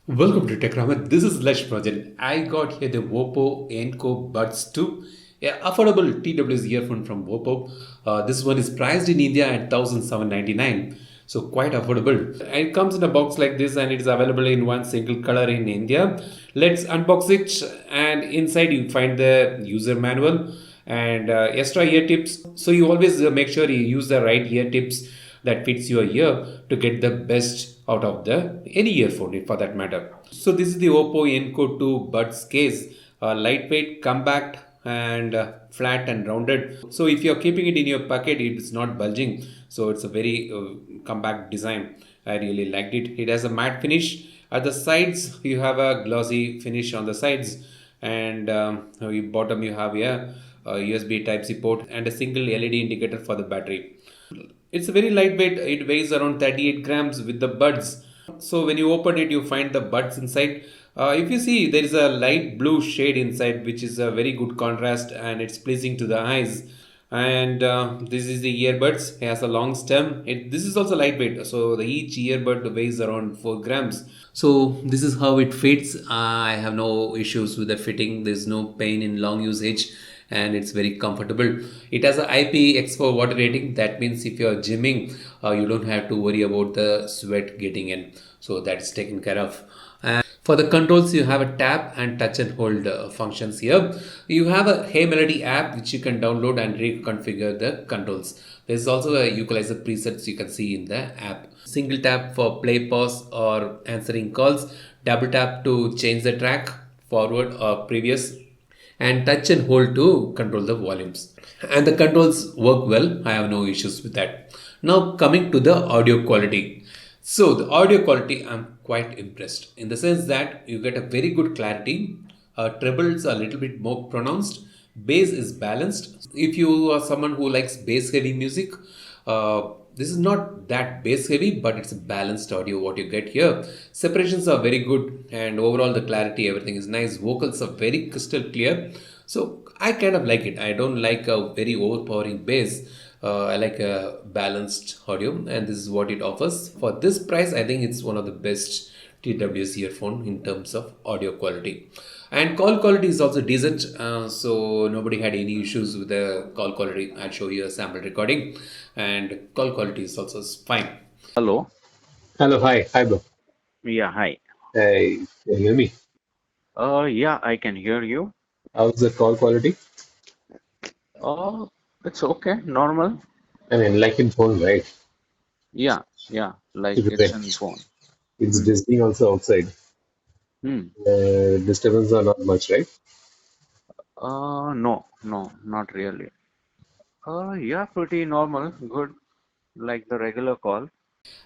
Welcome to Techramat. This is Lesh Project. I got here the Oppo Enco Buds 2, affordable TWS earphone from Oppo. This one is priced in India at 1799, so quite affordable. And it comes in a box like this, and it is available in one single color in India. Let's unbox it, and inside you find the user manual and extra ear tips. So you always make sure you use the right ear tips that fits your ear to get the best out of the any earphone for that matter. So this is the Oppo Enco 2 Buds case, lightweight, compact and flat and rounded. So if you're keeping it in your pocket, it's not bulging. So it's a very compact design. I really liked it. It has a matte finish. At the sides, you have a glossy finish on the sides, and bottom you have a USB Type-C port and a single LED indicator for the battery. It's very lightweight. It weighs around 38 grams with the buds. So when you open it, you find the buds inside. If you see, there is a light blue shade inside, which is a very good contrast and it's pleasing to the eyes. And this is the earbuds. It has a long stem. This is also lightweight. So each earbud weighs around 4 grams. So this is how it fits. I have no issues with the fitting. There's no pain in long usage, and it's very comfortable. It has a IPX4 water rating. That means if you're gymming, you don't have to worry about the sweat getting in. So that's taken care of. And for the controls, you have a tap and touch and hold functions here. You have a Hey Melody app which you can download and reconfigure the controls. There's also a equalizer presets you can see in the app. Single tap for play, pause or answering calls. Double tap to change the track, forward or previous, and touch and hold to control the volumes. And the controls work well. I have no issues with that. Now coming to the audio quality. So the audio quality, I'm quite impressed in the sense that you get a very good clarity. Trebles are a little bit more pronounced. Bass is balanced. If you are someone who likes bass heavy music, this is not that bass heavy, but it's a balanced audio what you get here. Separations are very good, and overall the clarity, everything is nice. Vocals are very crystal clear. So I kind of like it. I don't like a very overpowering bass. I like a balanced audio, and this is what it offers. For this price, I think it's one of the best TWS earphone in terms of audio quality. And call quality is also decent, so nobody had any issues with the call quality. I'll show you a sample recording, and call quality is also fine. Hello. Hello, hi, bro. Yeah, hi. Hey, can you hear me? Yeah, I can hear you. How's the call quality? It's okay, normal. I mean, like in phone, right? Yeah, like It's it's in phone. Hmm. Disney also outside. Hmm. Disturbance are not much, right? No, not really. Yeah, pretty normal, good, like the regular call.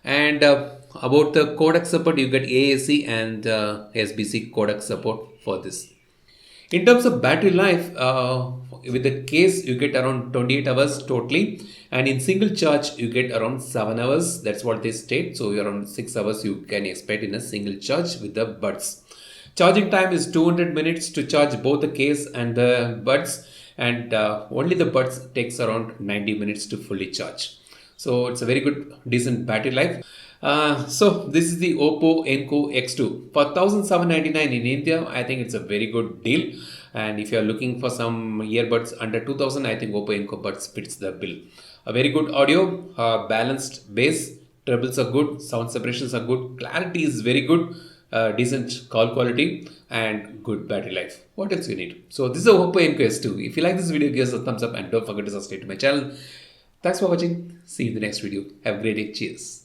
And about the codec support, you get AAC and SBC codec support for this. In terms of battery life, with the case you get around 28 hours totally, and in single charge you get around 7 hours. That's what they state. So around 6 hours you can expect in a single charge with the buds. Charging time is 200 minutes to charge both the case and the buds, and only the buds takes around 90 minutes to fully charge. So it's a very good, decent battery life. So this is the Oppo Enco X2 for 1799 in India. I think it's a very good deal. And if you are looking for some earbuds under 2000, I think Oppo Enco Buds fits the bill. A very good audio, balanced bass, trebles are good, sound separations are good, clarity is very good, decent call quality, and good battery life. What else you need? So this is a Oppo Enco S2. If you like this video, give us a thumbs up and don't forget to subscribe to my channel. Thanks for watching. See you in the next video. Have a great day. Cheers.